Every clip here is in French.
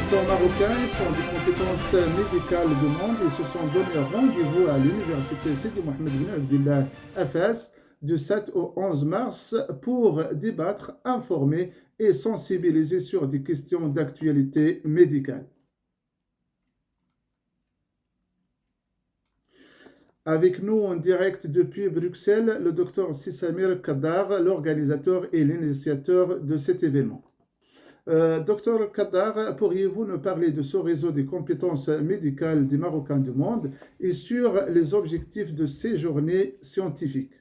sont marocains, ils sont des compétences médicales de monde. Ils se sont donné rendez-vous à l'université Sidi Mohamed Ben Abdillah FS du 7 au 11 mars pour débattre, informer et sensibiliser sur des questions d'actualité médicale. Avec nous en direct depuis Bruxelles, le docteur Sissamir Kaddar, l'organisateur et l'initiateur de cet événement. Docteur Kaddar, pourriez-vous nous parler de ce réseau des compétences médicales des Marocains du monde et sur les objectifs de ces journées scientifiques?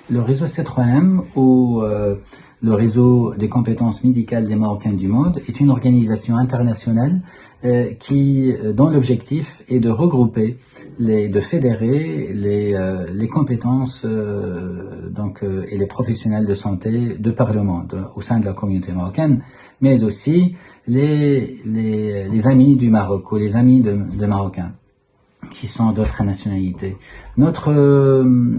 Le réseau C3M, ou le réseau des compétences médicales des Marocains du monde, est une organisation internationale dont l'objectif est de regrouper, de fédérer les compétences et les professionnels de santé de par le monde au sein de la communauté marocaine, mais aussi les amis du Maroc ou les amis de Marocains qui sont d'autres nationalités. Notre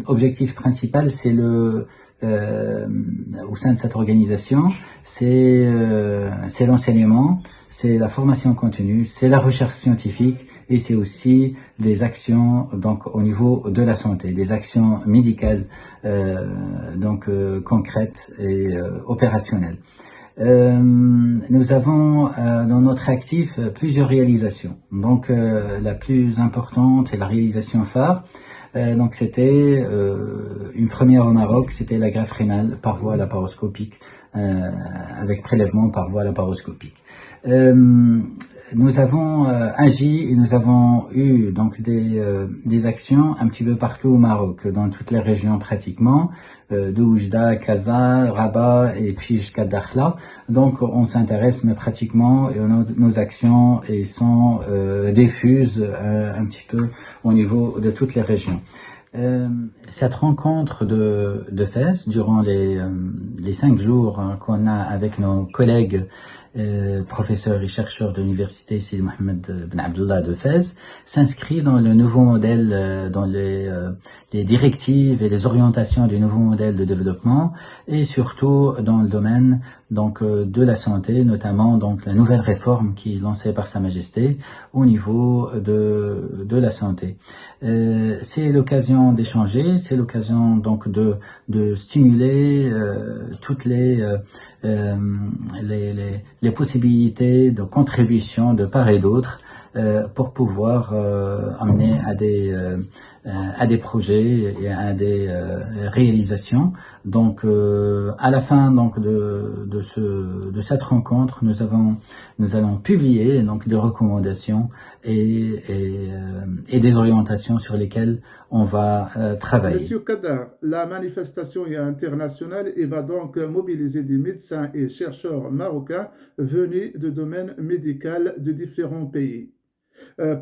objectif principal, c'est au sein de cette organisation, c'est l'enseignement, c'est la formation continue, c'est la recherche scientifique et c'est aussi des actions au niveau de la santé, des actions médicales concrètes et opérationnelles. Nous avons dans notre actif plusieurs réalisations. La plus importante et la réalisation phare, c'était une première au Maroc, c'était la greffe rénale par voie laparoscopique, avec prélèvement par voie laparoscopique. Nous avons agi et nous avons eu des actions un petit peu partout au Maroc, dans toutes les régions pratiquement, de Oujda, Casa, Rabat et puis jusqu'à Dakhla. Donc on s'intéresse mais pratiquement et nos actions sont diffuses un petit peu au niveau de toutes les régions. Cette rencontre de Fès durant les 5 jours qu'on a avec nos collègues professeurs et chercheurs de l'université Sidi Mohamed Ben Abdallah de Fès s'inscrit dans le nouveau modèle, dans les directives et les orientations du nouveau modèle de développement et surtout dans le domaine de la santé, notamment la nouvelle réforme qui est lancée par Sa Majesté au niveau de la santé. C'est l'occasion d'échanger, c'est l'occasion de stimuler toutes les possibilités de contribution de part et d'autre pour pouvoir amener à des projets et à des réalisations. À la fin de cette rencontre, nous allons publier des recommandations et des orientations sur lesquelles on va travailler. Monsieur Kaddar, la manifestation est internationale et va donc mobiliser des médecins et chercheurs marocains venus de domaines médicaux de différents pays.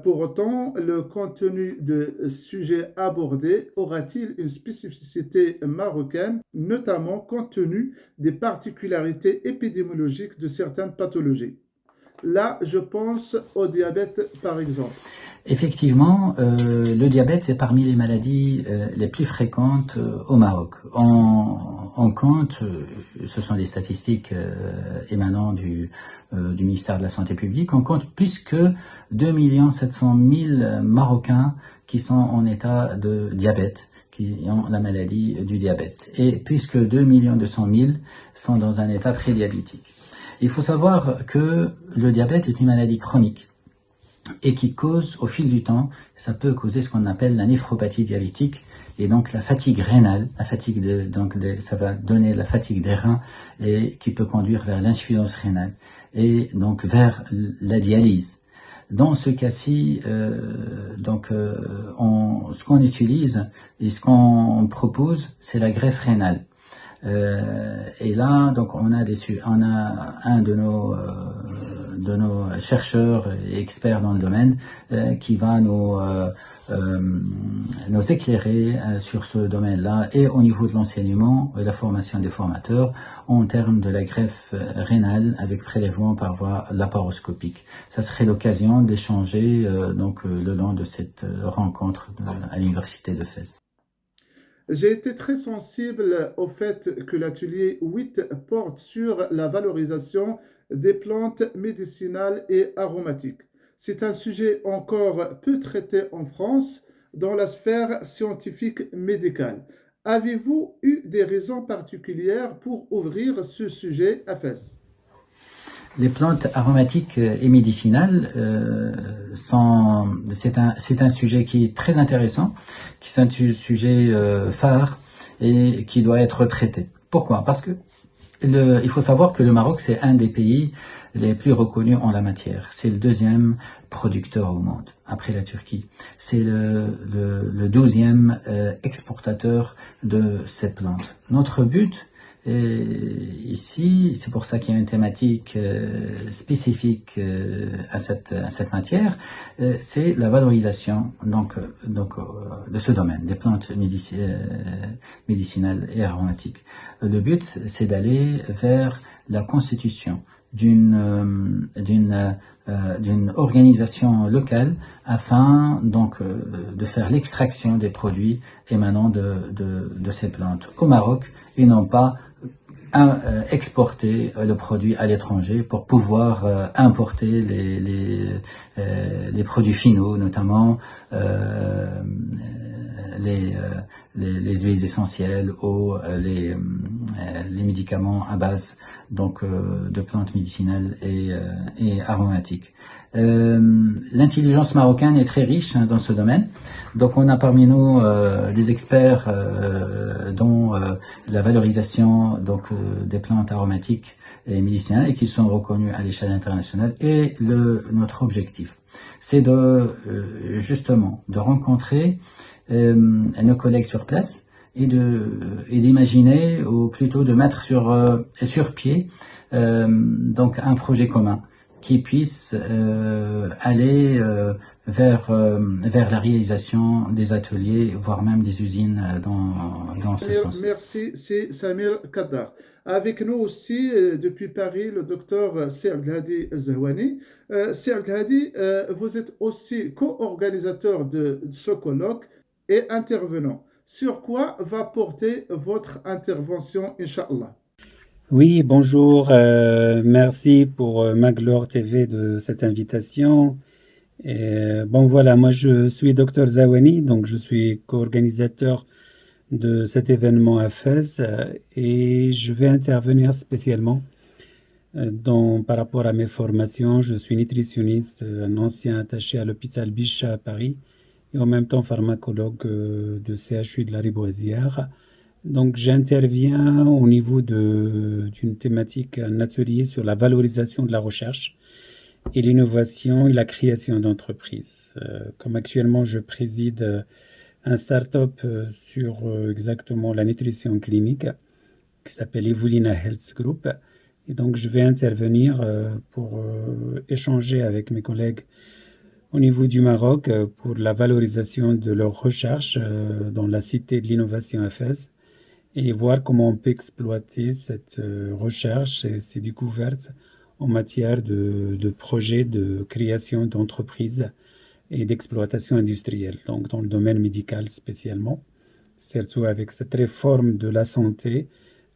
Pour autant, le contenu de sujets abordés aura-t-il une spécificité marocaine, notamment compte tenu des particularités épidémiologiques de certaines pathologies? Là, je pense au diabète, par exemple. Effectivement, le diabète, c'est parmi les maladies les plus fréquentes au Maroc. On compte, ce sont des statistiques émanant du ministère de la Santé publique, on compte plus que 2 700 000 Marocains qui sont en état de diabète, qui ont la maladie du diabète. Et plus que 2 200 000 sont dans un état prédiabétique. Il faut savoir que le diabète est une maladie chronique et qui cause au fil du temps, ça peut causer ce qu'on appelle la néphropathie diabétique et donc la fatigue rénale, ça va donner la fatigue des reins et qui peut conduire vers l'insuffisance rénale et donc vers la dialyse. Dans ce cas-ci, ce qu'on utilise et ce qu'on propose, c'est la greffe rénale. Et là, on a un de nos chercheurs et experts dans le domaine qui va nous éclairer sur ce domaine-là et au niveau de l'enseignement et la formation des formateurs en termes de la greffe rénale avec prélèvement par voie laparoscopique. Ça serait l'occasion d'échanger le long de cette rencontre à l'université de Fès. J'ai été très sensible au fait que l'atelier 8 porte sur la valorisation des plantes médicinales et aromatiques. C'est un sujet encore peu traité en France dans la sphère scientifique médicale. Avez-vous eu des raisons particulières pour ouvrir ce sujet à Fès? Les plantes aromatiques et médicinales c'est un sujet qui est très intéressant, qui est un sujet phare et qui doit être traité. Pourquoi? Parce que il faut savoir que le Maroc, c'est un des pays les plus reconnus en la matière. C'est le deuxième producteur au monde, après la Turquie. C'est le 12e exportateur de cette plante. Notre but, ici, c'est pour ça qu'il y a une thématique spécifique à cette matière, c'est la valorisation de ce domaine, des plantes médicinales et aromatiques. Le but, c'est d'aller vers la constitution d'une organisation locale afin de faire l'extraction des produits émanant de ces plantes au Maroc et non pas exporter le produit à l'étranger pour pouvoir importer les produits finaux, notamment les huiles essentielles ou les médicaments à base de plantes médicinales et aromatiques. L'intelligence marocaine est très riche dans ce domaine. Donc on a parmi nous des experts dont la valorisation des plantes aromatiques et médicinales et qui sont reconnus à l'échelle internationale. Et notre objectif, c'est justement de rencontrer nos collègues sur place et d'imaginer ou plutôt de mettre sur pied un projet commun qui puisse aller vers la réalisation des ateliers, voire même des usines dans ce sens. Merci, c'est Samir Kaddar. Avec nous aussi, depuis Paris, le docteur Saad Hadi Zahwani. Saad Hadi, vous êtes aussi co-organisateur de ce colloque et intervenant. Sur quoi va porter votre intervention, Inch'Allah? Oui, bonjour. Merci pour Maglore TV de cette invitation. Bon, voilà, moi je suis Dr Zahwani, donc je suis co-organisateur de cet événement à Fès et je vais intervenir spécialement par rapport à mes formations. Je suis nutritionniste, un ancien attaché à l'hôpital Bichat à Paris et en même temps pharmacologue de CHU de la Riboisière. Donc j'interviens au niveau d'une thématique, un atelier sur la valorisation de la recherche et l'innovation et la création d'entreprises. Comme actuellement je préside un start-up sur exactement la nutrition clinique qui s'appelle Evolina Health Group. Et donc je vais intervenir pour échanger avec mes collègues au niveau du Maroc pour la valorisation de leurs recherches dans la Cité de l'innovation à Fès et voir comment on peut exploiter cette recherche et ces découvertes en matière de projets de création d'entreprises et d'exploitation industrielle, donc dans le domaine médical spécialement, surtout avec cette réforme de la santé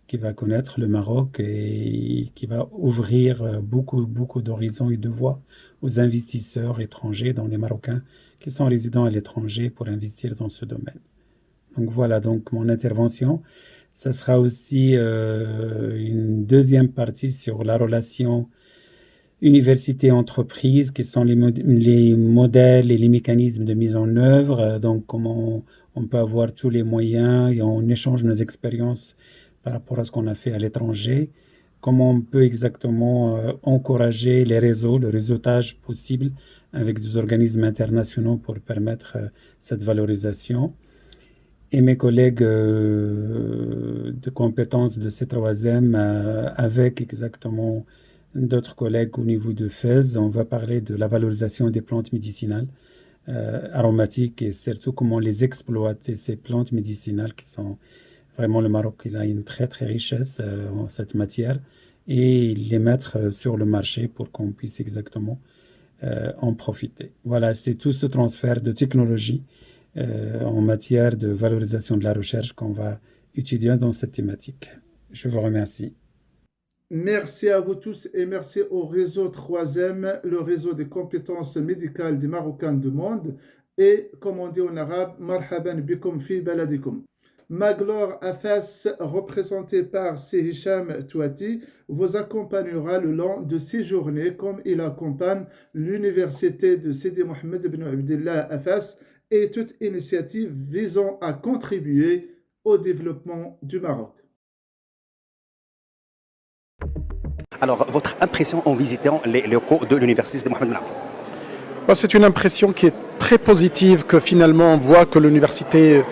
qui va connaître le Maroc et qui va ouvrir beaucoup d'horizons et de voies aux investisseurs étrangers, dont les Marocains qui sont résidents à l'étranger pour investir dans ce domaine. Donc voilà, donc mon intervention. Ça sera aussi une deuxième partie sur la relation université-entreprise, qui sont les modèles et les mécanismes de mise en œuvre, donc comment on peut avoir tous les moyens et on échange nos expériences par rapport à ce qu'on a fait à l'étranger, comment on peut exactement encourager les réseaux, le réseautage possible avec des organismes internationaux pour permettre cette valorisation. Et mes collègues de compétences de C3M avec exactement d'autres collègues au niveau de Fès, on va parler de la valorisation des plantes médicinales aromatiques et surtout comment les exploiter, ces plantes médicinales qui sont vraiment, le Maroc, il a une très très richesse en cette matière et les mettre sur le marché pour qu'on puisse exactement en profiter. Voilà, c'est tout ce transfert de technologie en matière de valorisation de la recherche qu'on va étudier dans cette thématique. Je vous remercie. Merci à vous tous et merci au réseau 3M, le réseau des compétences médicales des Marocains du monde. Et comme on dit en arabe, marhaban bikum fi baladikum. Maglor Afas, représenté par Sehisham Touati, vous accompagnera le long de 6 journées comme il accompagne l'université de Sidi Mohamed ibn Abdullah Afas et toute initiative visant à contribuer au développement du Maroc. Alors, votre impression en visitant les locaux de l'université de Mohamed Ben Abdallah? C'est une impression qui est très positive, que finalement on voit que l'université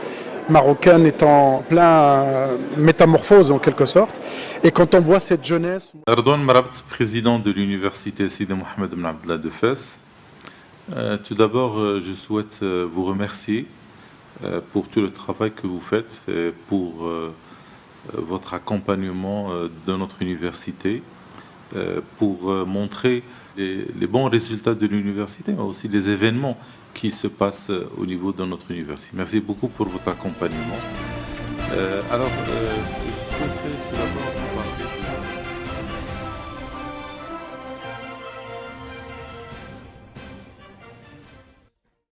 marocaine est en plein métamorphose en quelque sorte. Et quand on voit cette jeunesse... Erdogan Marabt, président de l'université Sidi Mohamed Ben Abdallah de Fès. Tout d'abord, je souhaite vous remercier pour tout le travail que vous faites et pour votre accompagnement de notre université, pour montrer les bons résultats de l'université, mais aussi les événements qui se passent au niveau de notre université. Merci beaucoup pour votre accompagnement. Je souhaiterais tout d'abord...